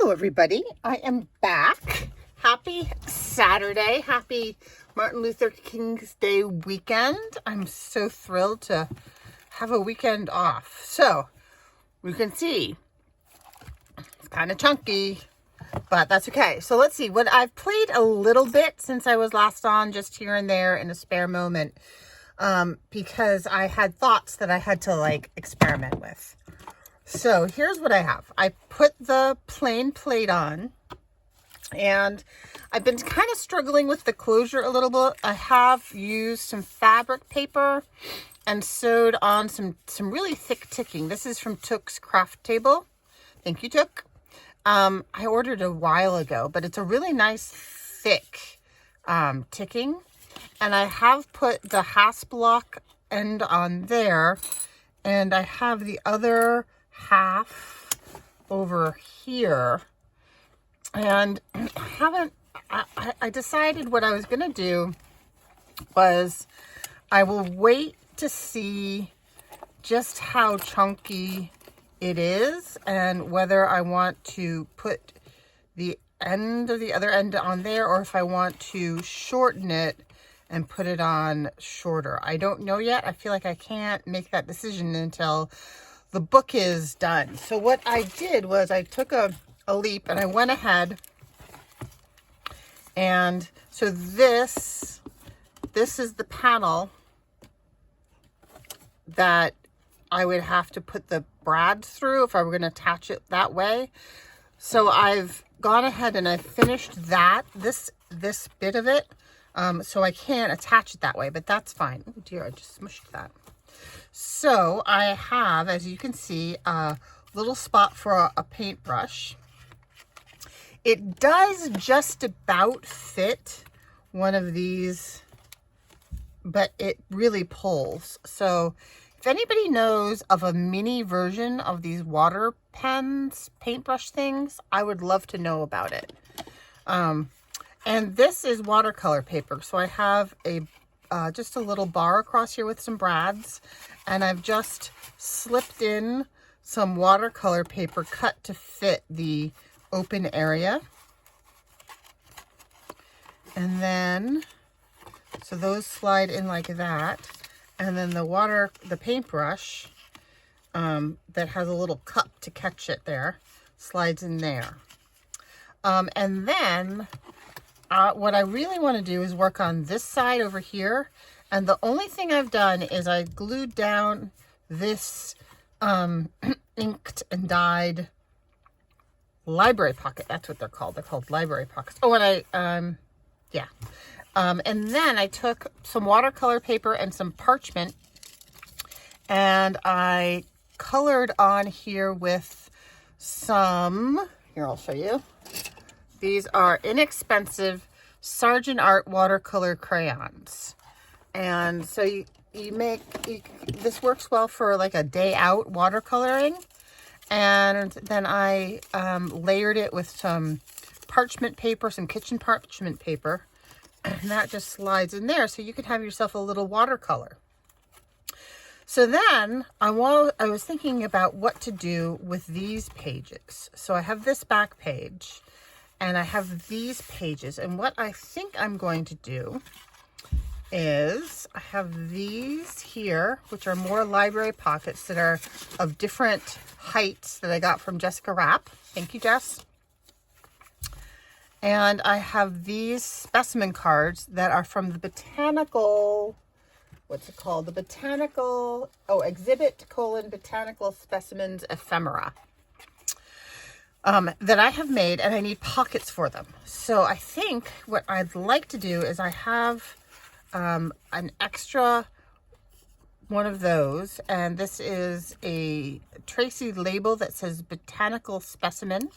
Hello everybody, I am back. Happy Saturday, happy Martin Luther King's Day weekend. I'm so thrilled to have a weekend off. So we can see it's kind of chunky, but that's okay. So let's see what I've played a little bit since I was last on, just here and there in a spare moment, because I had thoughts that I had to like experiment with. So here's what I have. I put the plain plate on, and I've been kind of struggling with the closure a little bit. I have used some fabric paper and sewed on some really thick ticking. This is from Took's Craft Table. Thank you, Took. I ordered a while ago, but it's a really nice thick ticking. And I have put the hasp block end on there, and I have the other half over here. And I decided what I was going to do was I will wait to see just how chunky it is and whether I want to put the end of the other end on there or if I want to shorten it and put it on shorter. I don't know yet. I feel like I can't make that decision until the book is done. So what I did was I took a leap and I went ahead, and so this is the panel that I would have to put the brads through if I were going to attach it that way. So I've gone ahead and I've finished that, this bit of it, so I can't attach it that way, but that's fine. Oh dear, I just smushed that. So I have, as you can see, a little spot for a paintbrush. It does just about fit one of these, but it really pulls. So if anybody knows of a mini version of these water pens, paintbrush things, I would love to know about it. And this is watercolor paper. So I have just a little bar across here with some brads, and I've just slipped in some watercolor paper cut to fit the open area. And then, so those slide in like that. And then the paintbrush that has a little cup to catch it there slides in there. And then what I really want to do is work on this side over here. And the only thing I've done is I glued down this inked and dyed library pocket. That's what they're called. They're called library pockets. Oh, and and then I took some watercolor paper and some parchment, and I colored on here with some, here I'll show you. These are inexpensive Sargent Art watercolor crayons. And so this works well for like a day out watercoloring. And then I layered it with some parchment paper, some kitchen parchment paper. And that just slides in there, so you can have yourself a little watercolor. So then I was thinking about what to do with these pages. So I have this back page, and I have these pages. And what I think I'm going to do is I have these here, which are more library pockets that are of different heights that I got from Jessica Rapp. Thank you, Jess. And I have these specimen cards that are from the botanical, what's it called? The botanical, exhibit : botanical specimens ephemera. That I have made, and I need pockets for them. So I think what I'd like to do is I have an extra one of those, and this is a Tracie label that says botanical specimen,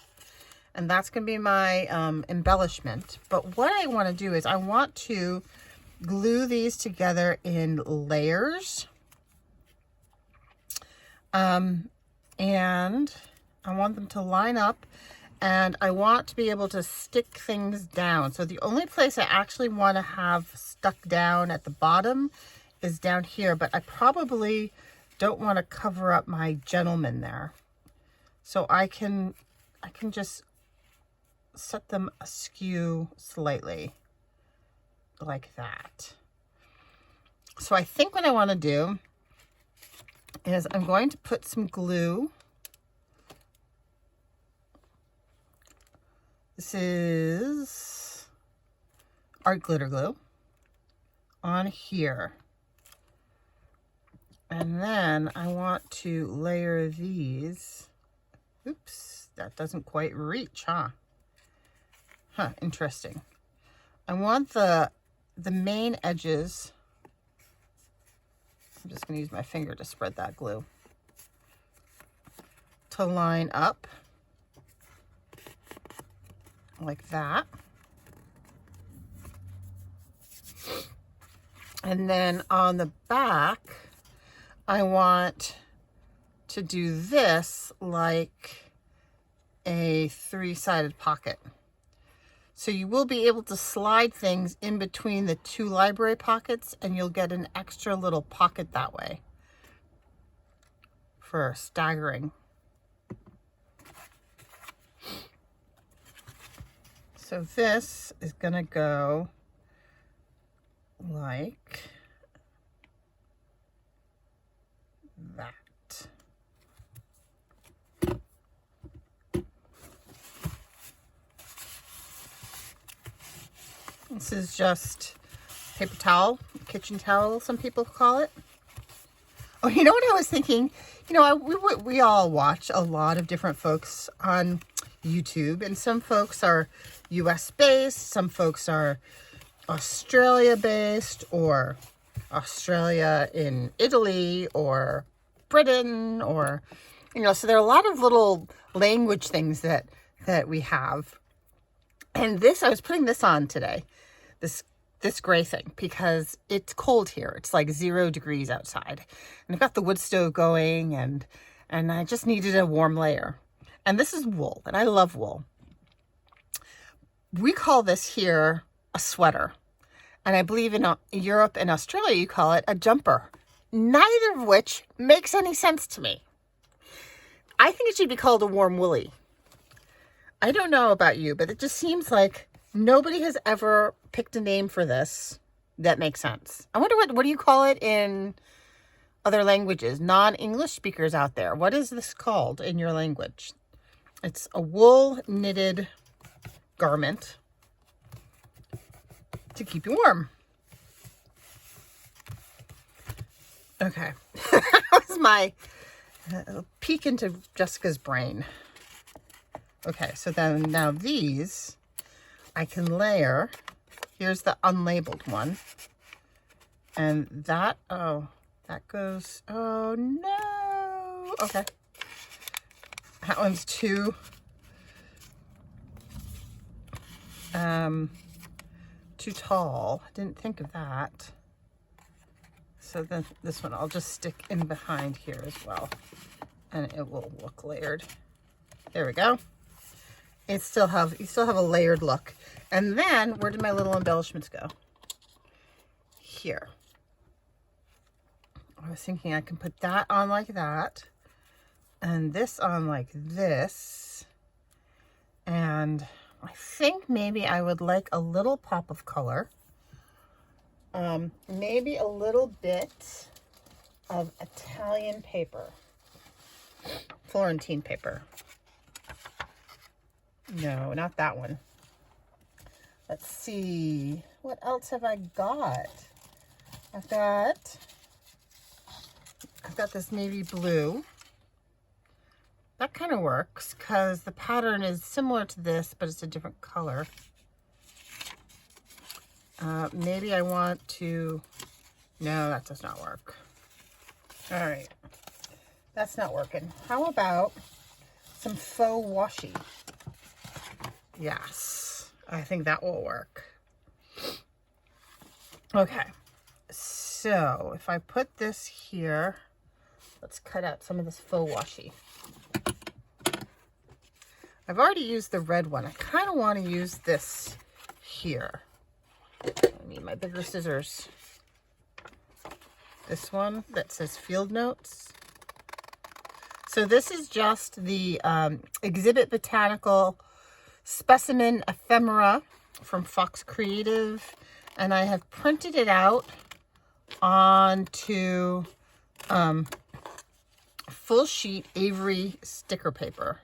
and that's going to be my embellishment. But what I want to do is I want to glue these together in layers, and I want them to line up, and I want to be able to stick things down. So the only place I actually want to have stuck down at the bottom is down here, but I probably don't want to cover up my gentleman there. So I can just set them askew slightly like that. So I think what I want to do is I'm going to put some glue. This is art glitter glue on here. And then I want to layer these. Oops, that doesn't quite reach, huh? Huh, interesting. I want the main edges. I'm just going to use my finger to spread that glue to line up like that. And then on the back, I want to do this like a three-sided pocket. So you will be able to slide things in between the two library pockets, and you'll get an extra little pocket that way for staggering. So this is going to go like that. This is just paper towel, kitchen towel, some people call it. Oh, you know what I was thinking? You know, we all watch a lot of different folks on YouTube, and some folks are US based, some folks are Australia based, or Australia in Italy, or Britain, or, you know, so there are a lot of little language things that we have. And this, I was putting this on today, this gray thing, because it's cold here. It's like 0 degrees outside. And I've got the wood stove going, and I just needed a warm layer. And this is wool, and I love wool. We call this here a sweater. And I believe in Europe and Australia, you call it a jumper. Neither of which makes any sense to me. I think it should be called a warm woolly. I don't know about you, but it just seems like nobody has ever picked a name for this that makes sense. I wonder what do you call it in other languages? Non-English speakers out there. What is this called in your language? It's a wool knitted garment to keep you warm. Okay. That was my peek into Jessica's brain. Okay, so then now these I can layer. Here's the unlabeled one. And that, oh, that goes, oh no. Okay. That one's too tall. I didn't think of that. So then this one I'll just stick in behind here as well, and it will look layered. There we go. You still have a layered look. And then where did my little embellishments go? Here. I was thinking I can put that on like that, and this on like this, and I think maybe I would like a little pop of color. Maybe a little bit of Italian paper, Florentine paper. No, not that one. Let's see. What else have I got? I've got this navy blue. That kind of works because the pattern is similar to this, but it's a different color. Maybe I want to, no, that does not work. All right, that's not working. How about some faux washi? Yes, I think that will work. Okay, so if I put this here, let's cut out some of this faux washi. I've already used the red one. I kind of want to use this here. I need my bigger scissors. This one that says Field Notes. So this is just the Exhibit Botanical specimen ephemera from Fox Creative, and I have printed it out onto full sheet Avery sticker paper.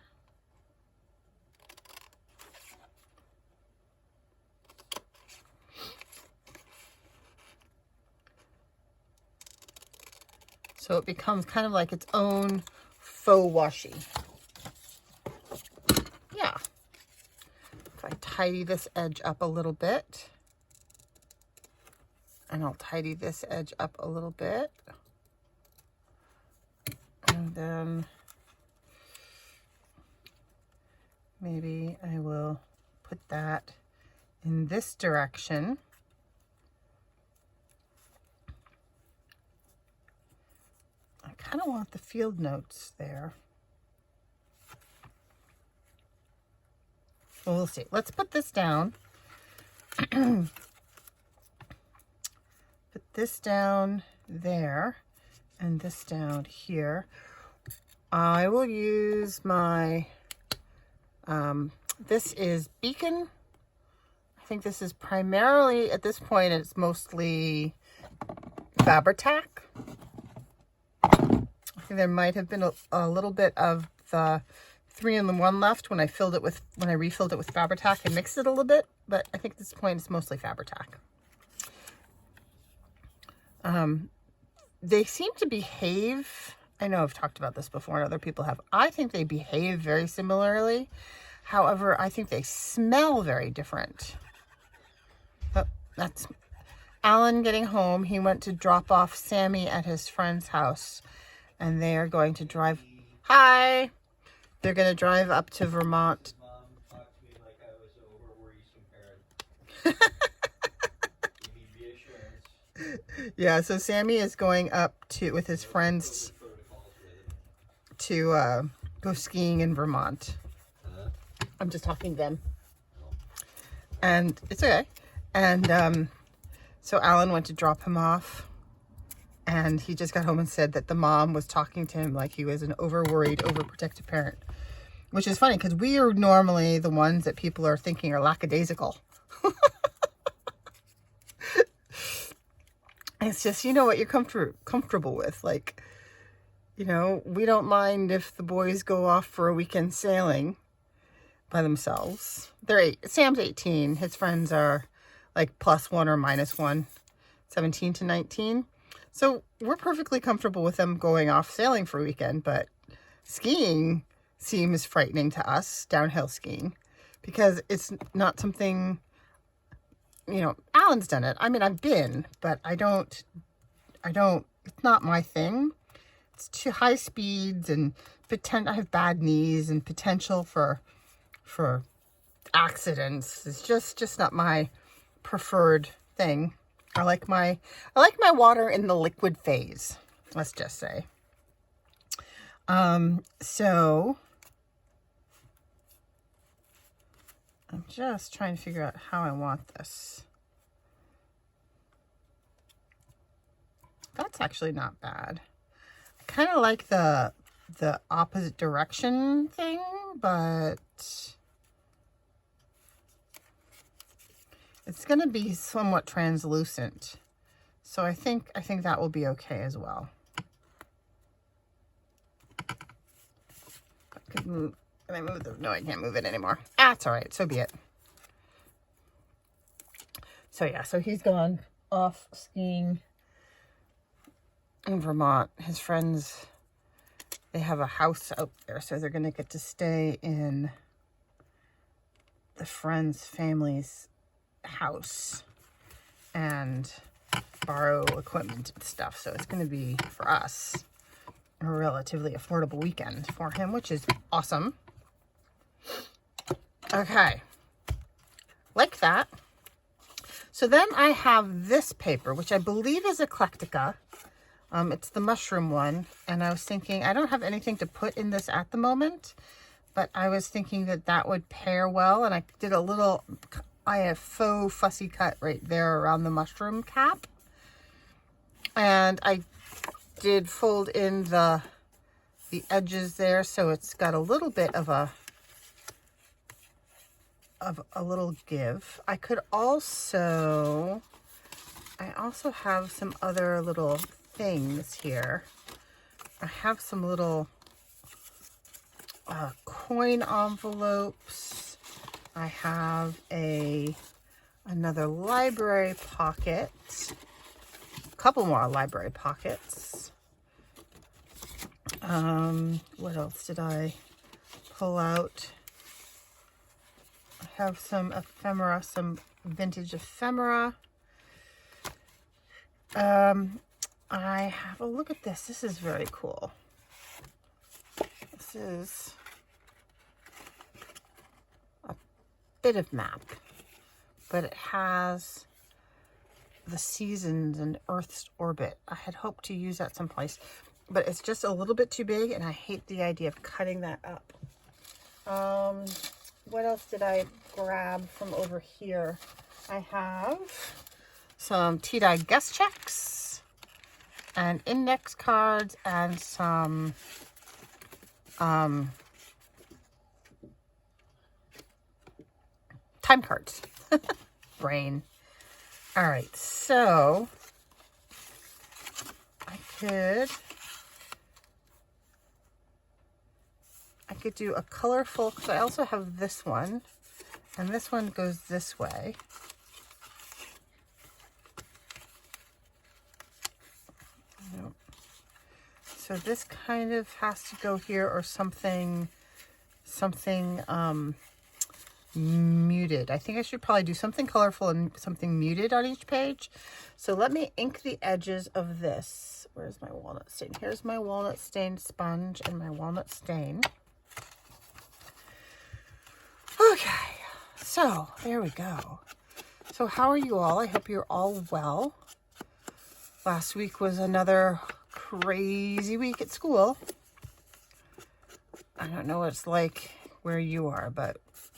So it becomes kind of like its own faux washi. Yeah. If I tidy this edge up a little bit, and I'll tidy this edge up a little bit, and then maybe I will put that in this direction. I kind of want the field notes there. Well, we'll see. Let's put this down. Put this down there and this down here. I will use my, this is Beacon. I think this is primarily, at this point, it's mostly Fabri-Tac. I think there might have been a little bit of the 3-in-1 left when I refilled it with Fabri-Tac and mixed it a little bit, but I think at this point it's mostly Fabri-Tac. They seem to behave, I know I've talked about this before and other people have, I think they behave very similarly. However, I think they smell very different. Oh, that's Alan getting home. He went to drop off Sammy at his friend's house, and they are going to drive. Hi! They're going to drive up to Vermont. Mom talked to me like I was a over-worrisome parent. You need reassurance. Yeah, so Sammy is going up with his friends to go skiing in Vermont. I'm just talking to them. And it's okay. And so Alan went to drop him off. And he just got home and said that the mom was talking to him like he was an over-worried, overprotective parent. Which is funny because we are normally the ones that people are thinking are lackadaisical. It's just, you know what you're comfortable with. Like, you know, we don't mind if the boys go off for a weekend sailing by themselves. Sam's 18. His friends are like +1 or -1, 17 to 19. So we're perfectly comfortable with them going off sailing for a weekend, but skiing seems frightening to us, downhill skiing, because it's not something, you know, Alan's done it. I mean, I've been, but I don't, it's not my thing. It's too high speeds and I have bad knees and potential for accidents. It's just not my preferred thing. I like my water in the liquid phase, let's just say. So I'm just trying to figure out how I want this. That's actually not bad. I kind of like the opposite direction thing, but it's going to be somewhat translucent. So I think that will be okay as well. I could move. Can I move no, I can't move it anymore. That's all right. So be it. So yeah, so he's gone off skiing in Vermont. His friends, they have a house out there, so they're going to get to stay in the friend's family's house and borrow equipment and stuff. So it's going to be, for us, a relatively affordable weekend for him, which is awesome. Okay. Like that. So then I have this paper, which I believe is Eclectica. It's the mushroom one. And I was thinking, I don't have anything to put in this at the moment, but I was thinking that would pair well. And I did a little, I have faux fussy cut right there around the mushroom cap. And I did fold in the edges there, so it's got a little bit of a of a little give. I also have some other little things here. I have some little coin envelopes. I have another library pocket, a couple more library pockets. What else did I pull out? I have some ephemera, some vintage ephemera. I have a look at this. This is very cool. This is a bit of map, but it has the seasons and Earth's orbit. I had hoped to use that someplace, but it's just a little bit too big, and I hate the idea of cutting that up. What else did I grab from over here? I have some tea-dye guest checks and index cards and some time cards. Brain. All right, so I could do a colorful, because I also have this one, and this one goes this way. So this kind of has to go here, or something muted. I think I should probably do something colorful and something muted on each page. So let me ink the edges of this. Where's my walnut stain? Here's my walnut stain sponge and my walnut stain. Okay, so there we go. So how are you all? I hope you're all well. Last week was another crazy week at school. I don't know what it's like where you are, but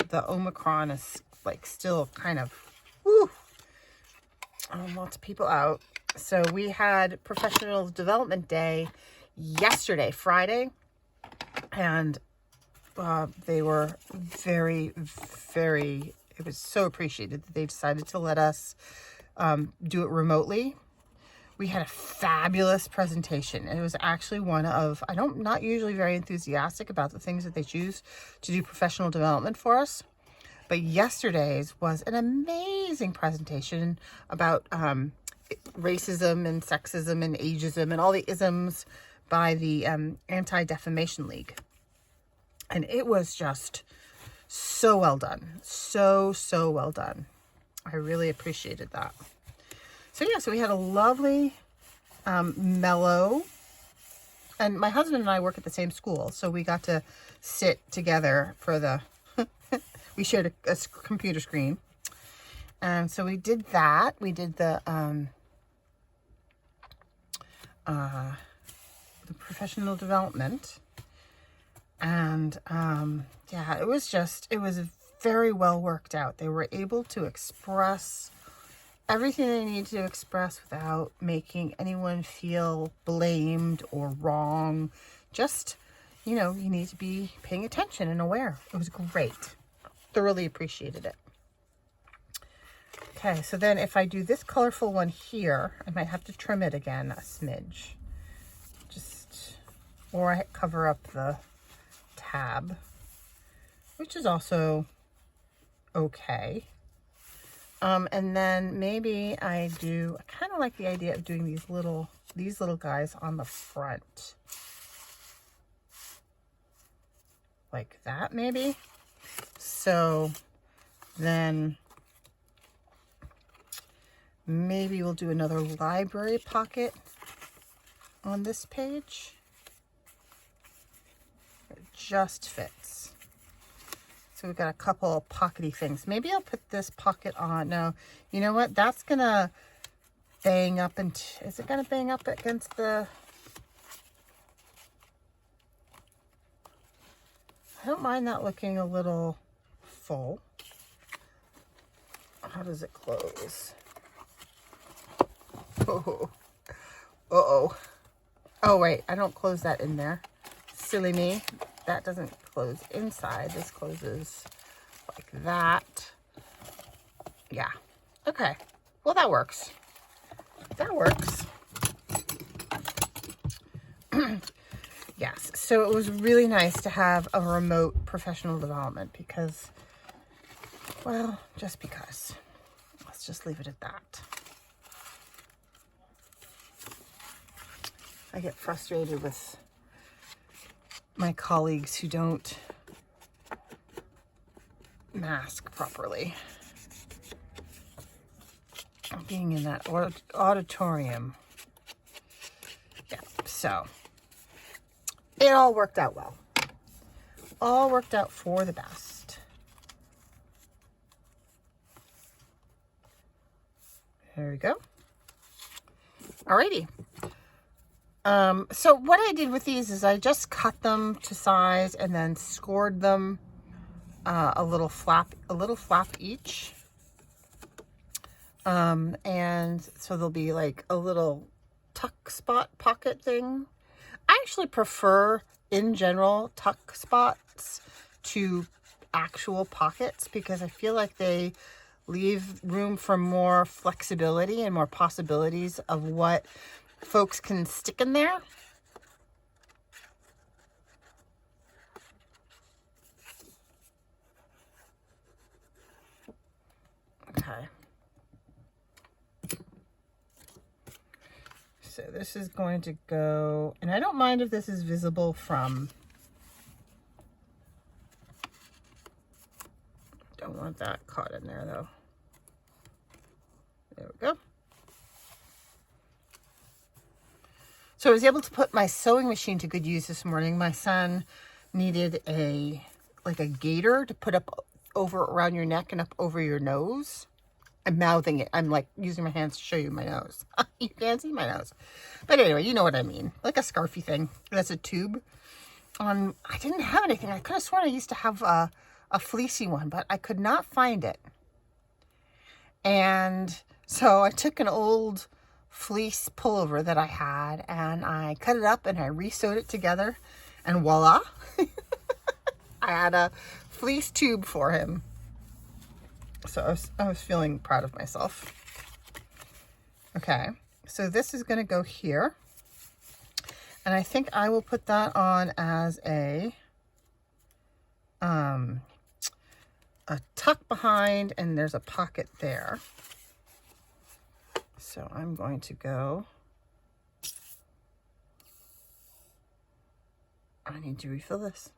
the Omicron is like still kind of, woo, lots of people out. So we had Professional Development Day yesterday, Friday, and they were very, very, it was so appreciated that they decided to let us do it remotely. We had a fabulous presentation. It was actually one of, not usually very enthusiastic about the things that they choose to do professional development for us. But yesterday's was an amazing presentation about racism and sexism and ageism and all the isms by the Anti-Defamation League. And it was just so well done. So well done. I really appreciated that. So yeah, so we had a lovely, mellow, and my husband and I work at the same school, so we got to sit together for the, we shared a computer screen. And so we did that. We did the professional development. And yeah, it was very well worked out. They were able to express everything they need to express without making anyone feel blamed or wrong. Just, you need to be paying attention and aware. It was great. Thoroughly appreciated it. Okay, so then if I do this colorful one here, I might have to trim it again a smidge. Or I cover up the tab, which is also okay. And then maybe I kind of like the idea of doing these little guys on the front. Like that, maybe. So then maybe we'll do another library pocket on this page. It just fits. So we've got a couple of pockety things. Maybe I'll put this pocket on. No, you know what? That's going to bang up. Is it going to bang up against the... I don't mind that looking a little full. How does it close? Oh. Uh-oh. Oh, wait. I don't close that in there. Silly me. That doesn't close inside. This closes like that. Yeah. Okay. Well, that works. That works. Yes. So it was really nice to have a remote professional development because, well, just because. Let's just leave it at that. I get frustrated with my colleagues who don't mask properly. Being in that auditorium. Yeah, so it all worked out well. All worked out for the best. There we go. Alrighty. So what I did with these is I just cut them to size and then scored them a little flap each. And so there'll be like a little tuck spot pocket thing. I actually prefer, in general, tuck spots to actual pockets because I feel like they leave room for more flexibility and more possibilities of what folks can stick in there. Okay. So this is going to go, and I don't mind if this is visible from, don't want that caught in there though. There we go. So I was able to put my sewing machine to good use this morning. My son needed a gaiter to put up over around your neck and up over your nose. I'm mouthing it. I'm like using my hands to show you my nose. You can't see my nose. But anyway, you know what I mean. Like a scarfy thing. That's a tube. I didn't have anything. I could have sworn I used to have a fleecy one, but I could not find it. And so I took an old fleece pullover that I had and I cut it up and I re-sewed it together and voila. I had a fleece tube for him. So I was feeling proud of myself. Okay, so this is going to go here. And I think I will put that on as a tuck behind, and there's a pocket there. So I'm going to go. I need to refill this.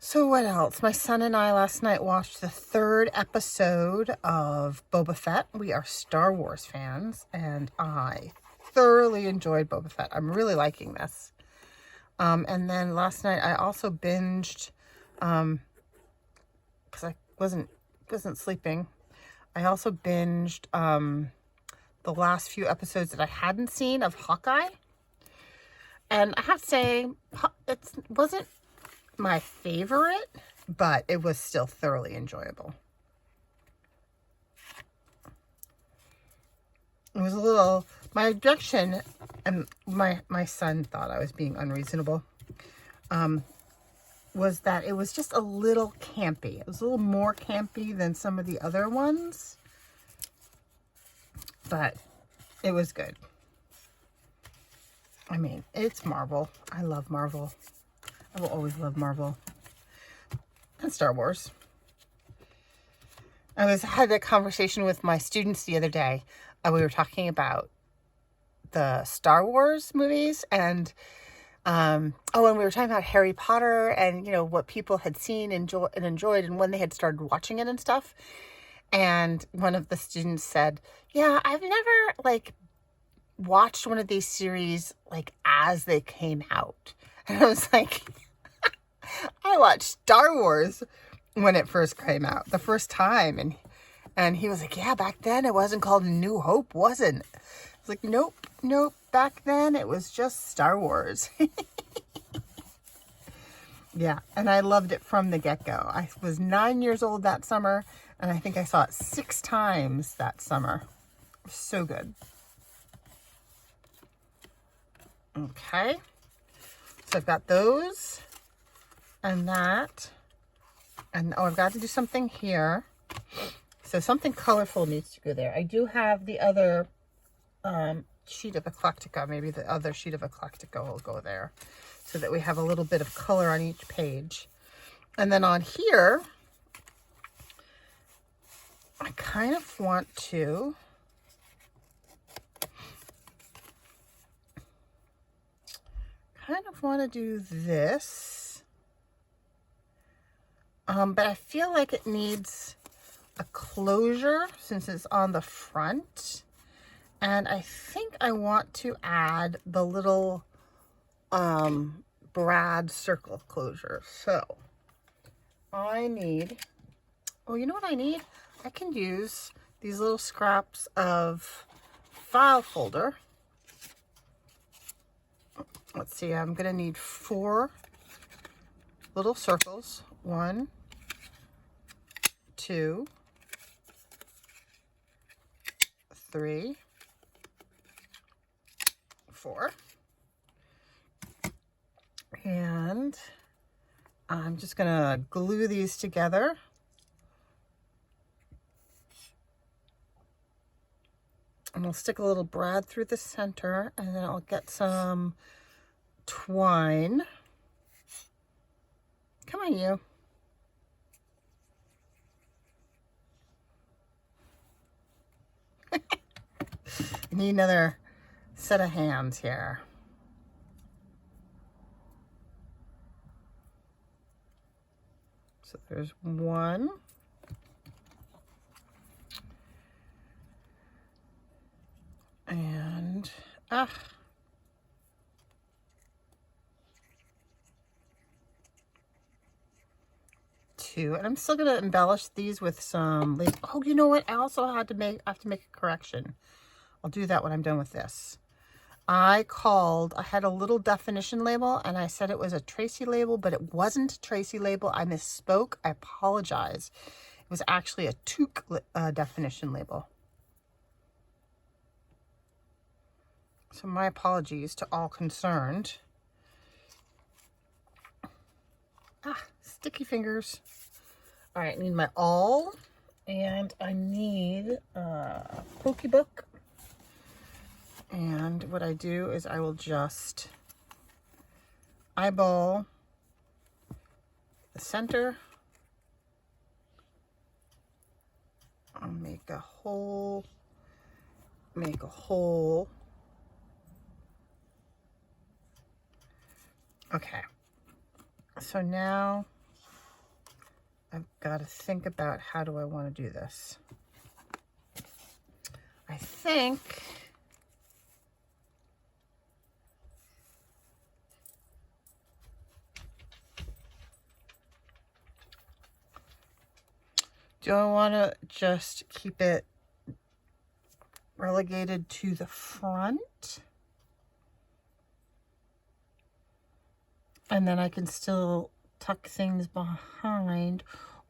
So what else? My son and I last night watched the 3rd episode of Boba Fett. We are Star Wars fans, and I thoroughly enjoyed Boba Fett. I'm really liking this. And then last night I also binged, because I wasn't sleeping. I also binged the last few episodes that I hadn't seen of Hawkeye. And I have to say, it wasn't my favorite, but it was still thoroughly enjoyable. It was a little, my objection, and my son thought I was being unreasonable, was that it was just a little campy. It was a little more campy than some of the other ones, but it was good. I mean, it's Marvel. I love Marvel. I will always love Marvel and Star Wars. I had a conversation with my students the other day. We were talking about the Star Wars movies and and we were talking about Harry Potter and, you know, what people had seen and enjoyed and when they had started watching it and stuff. And one of the students said, yeah, I've never watched one of these series as they came out. And I was like, I watched Star Wars when it first came out, the first time. And he was like, yeah, back then it wasn't called New Hope, wasn't it? I was like, nope. Back then it was just Star Wars. Yeah, and I loved it from the get-go. I was 9 years old that summer, and I think I saw it 6 times that summer. So good. Okay. So I've got those and that. And oh, I've got to do something here. So something colorful needs to go there. I do have the other sheet of Eclectica. Maybe the other sheet of Eclectica will go there so that we have a little bit of color on each page. And then on here, I kind of want to do this. But I feel like it needs a closure since it's on the front. And I think I want to add the little brad circle closure. So I need, oh, you know what I need? I can use these little scraps of file folder. Let's see, I'm gonna need 4 little circles. 1, 2, 3, 4. And I'm just gonna glue these together. And I'll stick a little brad through the center, and then I'll get some twine. Come on, you. Need another set of hands here. So there's 1. And 2. And I'm still gonna embellish these with some leaves. Oh, you know what? I also have to make a correction. I'll do that when I'm done with this. I had a little definition label and I said it was a Tracie label, but it wasn't a Tracie label. I misspoke. I apologize. It was actually a Toque definition label. So my apologies to all concerned. Sticky fingers. All right, I need my awl, and I need a pokebook. And what I do is I will just eyeball the center. I'll make a hole. Okay. So now I've got to think about how do I want to do this. I think do I want to just keep it relegated to the front? And then I can still tuck things behind,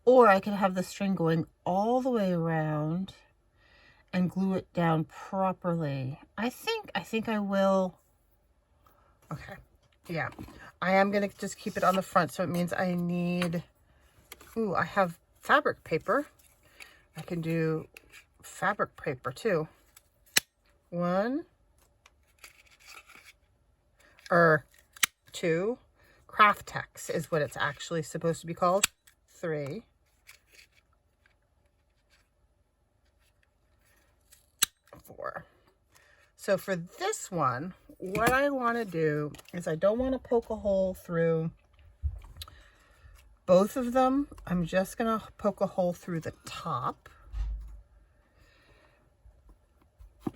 or I could have the string going all the way around and glue it down properly. I think I will. Okay. Yeah. I am going to just keep it on the front. So it means I need, I have fabric paper. I can do fabric paper too. 1 or 2. Craft Tex is what it's actually supposed to be called. 3. 4. So for this one, what I want to do is I don't want to poke a hole through both of them. I'm just going to poke a hole through the top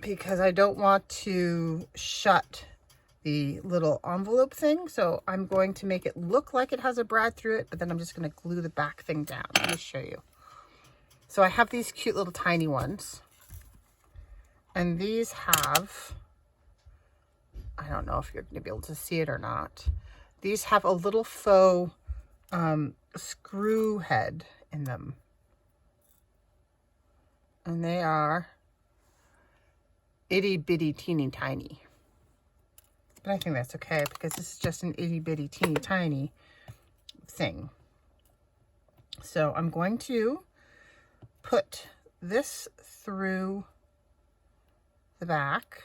because I don't want to shut the little envelope thing. So I'm going to make it look like it has a brad through it, but then I'm just going to glue the back thing down. Let me show you. So I have these cute little tiny ones, and these have, I don't know if you're going to be able to see it or not. These have a little faux screw head in them, and they are itty bitty teeny tiny. but I think that's okay because this is just an itty bitty teeny tiny thing. So I'm going to put this through the back.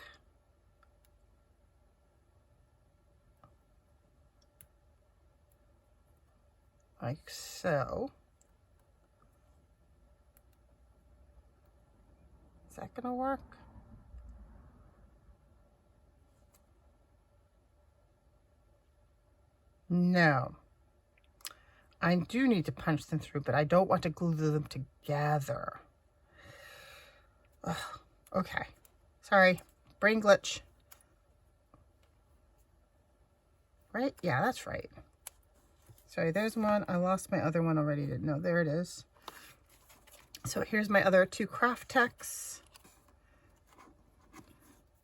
Like so. Is that gonna work? No. I do need to punch them through, but I don't want to glue them together. Ugh. Okay. Sorry. Brain glitch. Right? Yeah, that's right. Sorry, there's one. I lost my other one already. No, there it is. So here's my other two craft techs.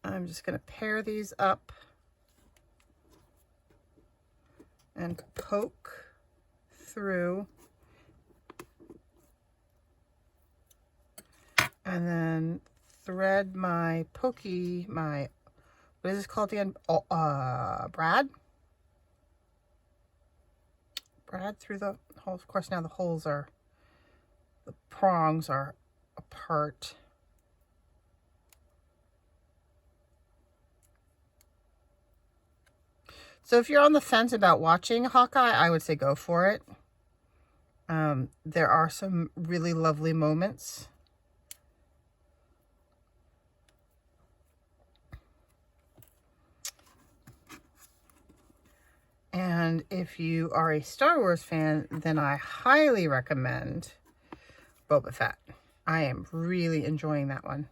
I'm just going to pair these up and poke through, and then thread my pokey, my, what is this called again? Brad through the holes. Of course, now the holes are, the prongs are apart. So if you're on the fence about watching Hawkeye, I would say go for it. There are some really lovely moments. And if you are a Star Wars fan, then I highly recommend Boba Fett. I am really enjoying that one.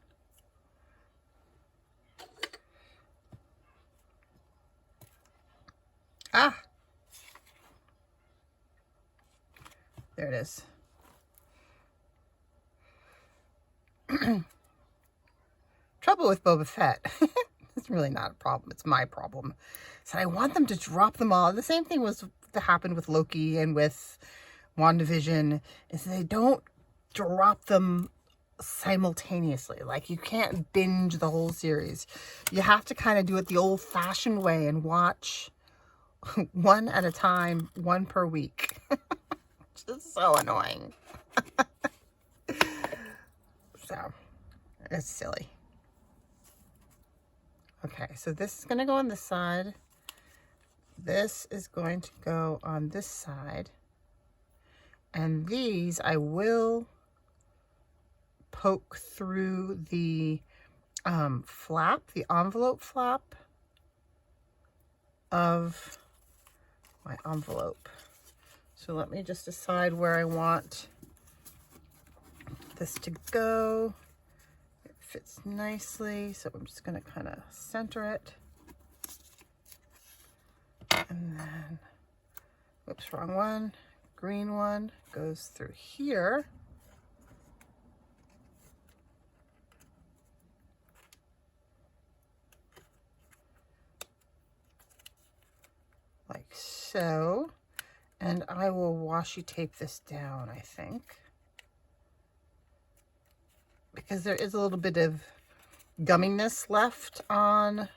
Ah! There it is. Trouble with Boba Fett. It's really not a problem. It's my problem. So I want them to drop them all. The same thing was that happened with Loki and with WandaVision, is they don't drop them simultaneously. Like, you can't binge the whole series. You have to kind of do it the old-fashioned way and watch one at a time, one per week. Just so annoying. So, it's silly. Okay, so this is going to go on this side. This is going to go on this side. And these I will poke through the flap, the envelope flap of my envelope. So let me just decide where I want this to go. It fits nicely, so I'm just going to kind of center it. And then, whoops, wrong one. Green one goes through here. Like so. And I will washi tape this down, I think. Because there is a little bit of gumminess left on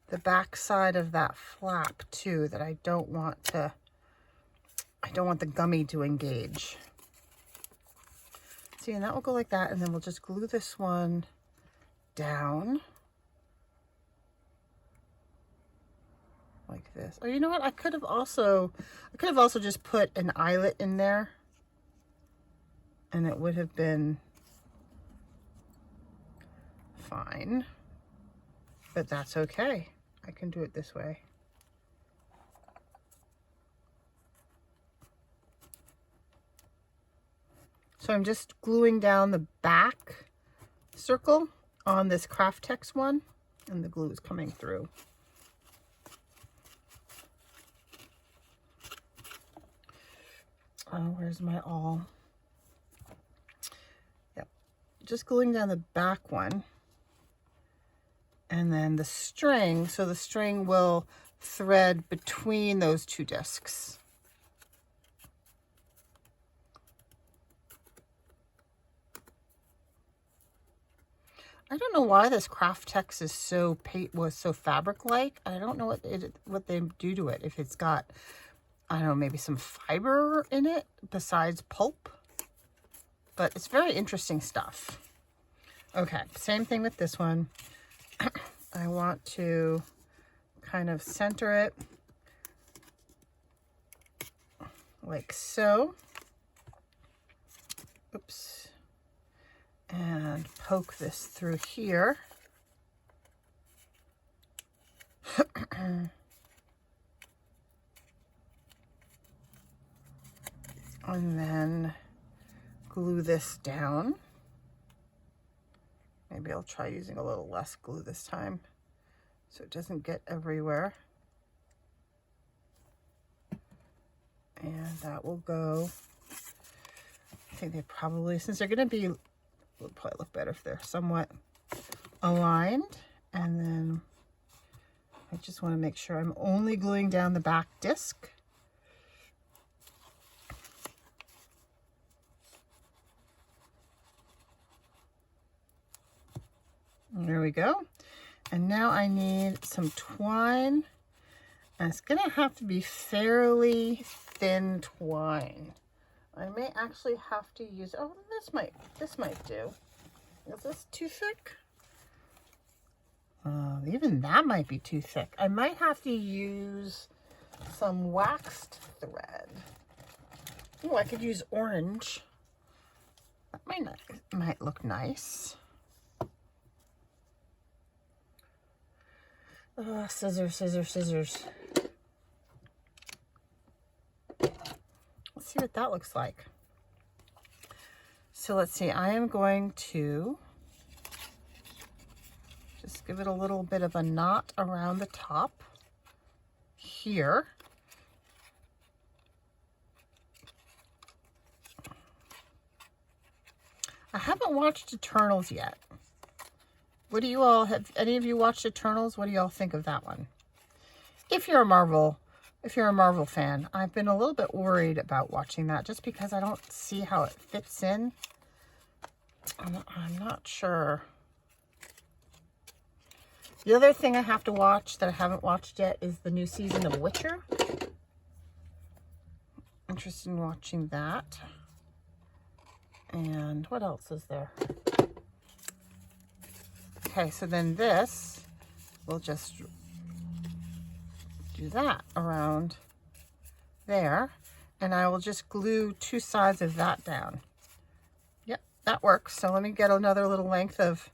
the back side of that flap too, that I don't want to, I don't want the gummy to engage. See, and that will go like that, and then we'll just glue this one down. Like this. Or you know what? I could have also just put an eyelet in there, and it would have been fine. But that's okay. I can do it this way. So I'm just gluing down the back circle on this Craft Tex one, and the glue is coming through. Where's my awl? Yep, just gluing down the back one. And then the string, so the string will thread between those two discs. I don't know why this craft text is so fabric-like. I don't know what they do to it. If it's got, I don't know, maybe some fiber in it besides pulp. But it's very interesting stuff. Okay, same thing with this one. I want to kind of center it like so. Oops. And poke this through here. And then glue this down. Maybe I'll try using a little less glue this time so it doesn't get everywhere. And that will go. I think they probably, since they're going to be, it would probably look better if they're somewhat aligned. And then I just want to make sure I'm only gluing down the back disc. There we go. And now I need some twine. And it's going to have to be fairly thin twine. I may actually have to use, oh, this might do. Is this too thick? Even that might be too thick. I might have to use some waxed thread. Oh, I could use orange. That might look nice. Scissors, scissors, scissors. Let's see what that looks like. So let's see, I am going to just give it a little bit of a knot around the top here. I haven't watched Eternals yet. What do you all, have any of you watched Eternals? What do y'all think of that one? If you're a Marvel fan, I've been a little bit worried about watching that just because I don't see how it fits in. I'm not sure. The other thing I have to watch that I haven't watched yet is the new season of Witcher. Interested in watching that. And what else is there? Okay, so then this, we'll just do that around there, and I will just glue two sides of that down. Yep, that works. So let me get another little length of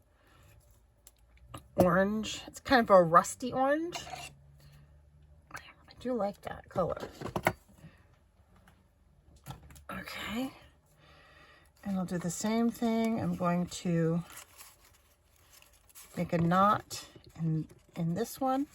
orange. It's kind of a rusty orange. I do like that color. Okay, and I'll do the same thing. I'm going to make a knot in this one.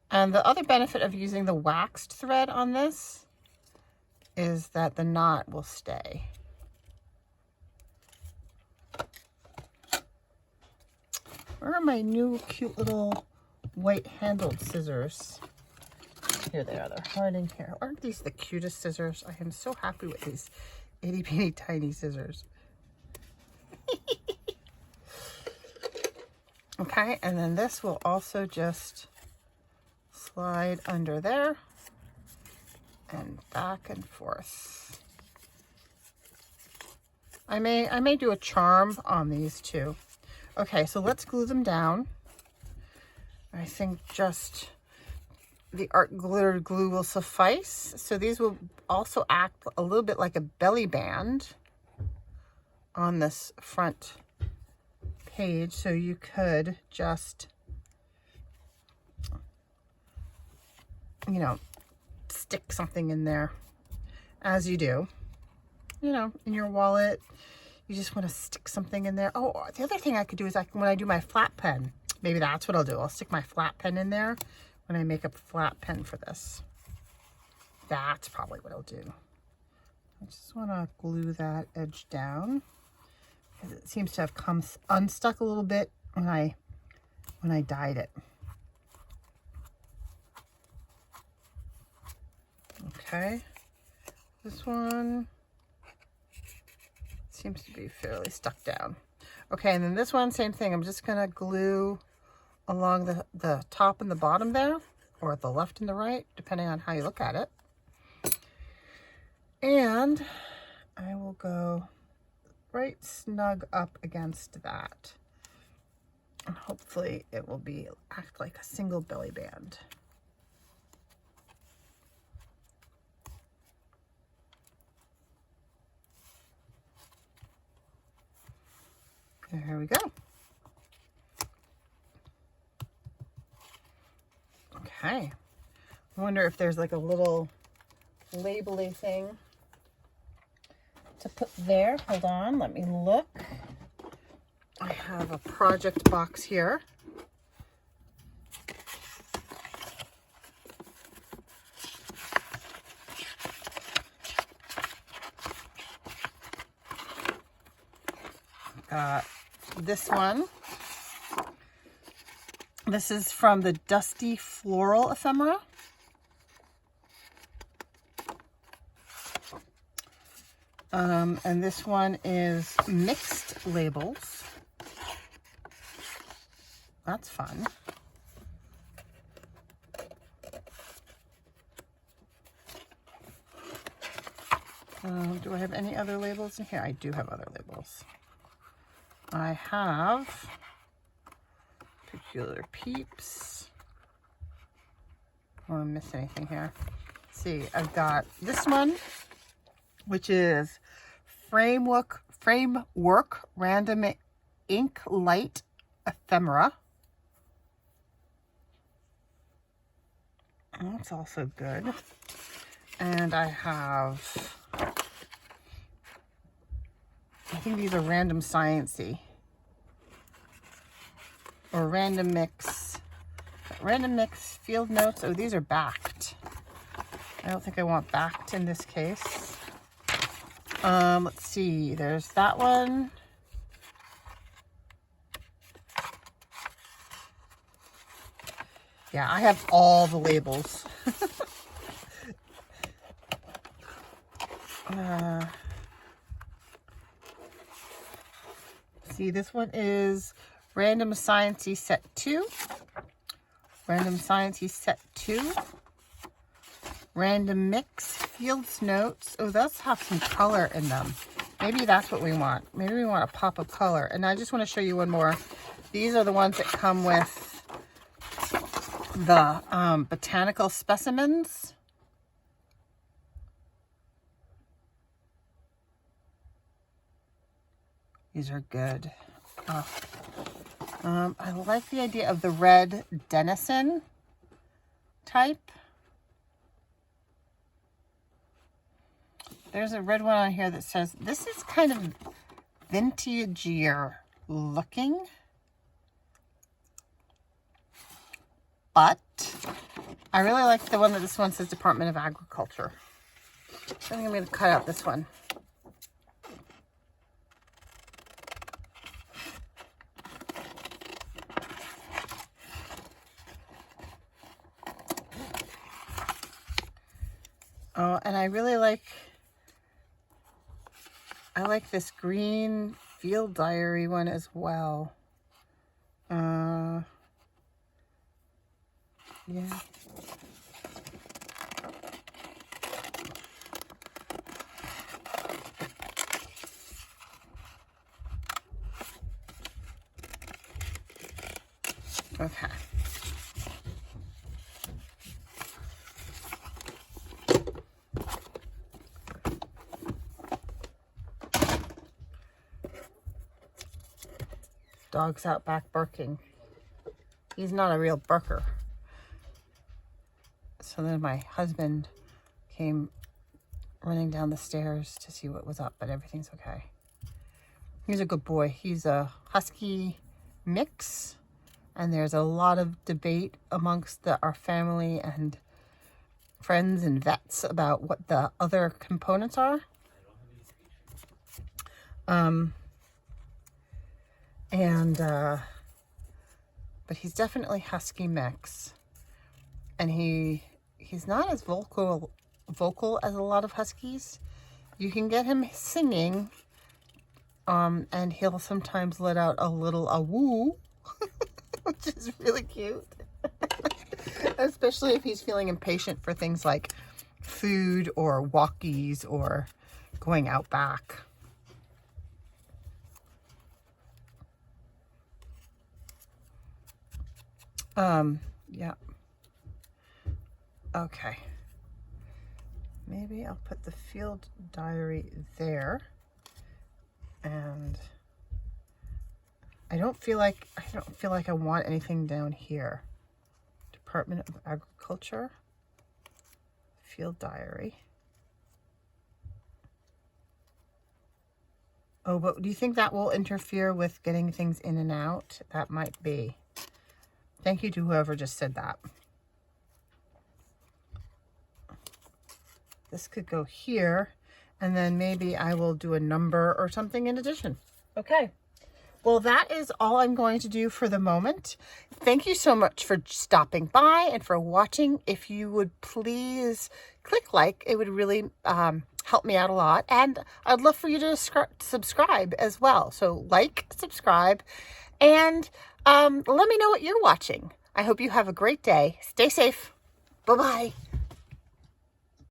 And the other benefit of using the waxed thread on this is that the knot will stay. Where are my new cute little white handled scissors? Here they are. They're hiding here. Aren't these the cutest scissors? I am so happy with these itty bitty tiny scissors. Okay, and then this will also just slide under there and back and forth. I may do a charm on these too. Okay, so let's glue them down. I think just the art glitter glue will suffice. So these will also act a little bit like a belly band on this front page. So you could just, you know, stick something in there as you do, you know, in your wallet. You just want to stick something in there. Oh, the other thing I could do is when I do my flat pen, maybe that's what I'll do. I'll stick my flat pen in there when I make a flat pen for this. That's probably what I'll do. I just want to glue that edge down because it seems to have come unstuck a little bit when I dyed it. Okay, this one seems to be fairly stuck down. Okay, and then this one, same thing. I'm just gonna glue along the top and the bottom there, or the left and the right, depending on how you look at it. And I will go right snug up against that. And hopefully it will act like a single belly band. There we go. Okay. I wonder if there's like a little label-y thing to put there. Hold on, let me look. I have a project box here. This one. This is from the Dusty Floral Ephemera. And this one is mixed labels. That's fun. Do I have any other labels in here? I do have other labels. I have Peculiar Peeps. I don't want to miss anything here. Let's see, I've got this one, which is Framework Random Ink Light Ephemera. That's also good. And I have, I think these are Random Sciencey or Random Mix Field Notes. Oh, these are backed. I don't think I want backed in this case. Let's see, there's that one. Yeah, I have all the labels. See, this one is Random Sciencey Set 2. Random Sciencey Set 2. Random Mix Fields Notes. Oh, those have some color in them. Maybe that's what we want. Maybe we want a pop of color. And I just want to show you one more. These are the ones that come with the botanical specimens. These are good. I like the idea of the red Denison type. There's a red one on here that says, this is kind of vintagier looking, but I really like the one that this one says Department of Agriculture. So I'm going to cut out this one. Oh, and I really like, this green field diary one as well. Yeah. Okay. Dog's out back barking. He's not a real barker. So then my husband came running down the stairs to see what was up, but everything's okay. He's a good boy. He's a husky mix, and there's a lot of debate amongst our family and friends and vets about what the other components are. But he's definitely husky mix, and he's not as vocal as a lot of huskies. You can get him singing, and he'll sometimes let out a little woo, which is really cute. Especially if he's feeling impatient for things like food or walkies or going out back. Yeah. Okay. Maybe I'll put the field diary there. And I don't feel like I want anything down here. Department of Agriculture, field diary. Oh, but do you think that will interfere with getting things in and out? That might be. Thank you to whoever just said that. This could go here, and then maybe I will do a number or something in addition. Okay. Well, that is all I'm going to do for the moment. Thank you so much for stopping by and for watching. If you would please click like, it would really help me out a lot. And I'd love for you to subscribe as well. So like, subscribe, and let me know what you're watching. I hope you have a great day. Stay safe. Bye-bye.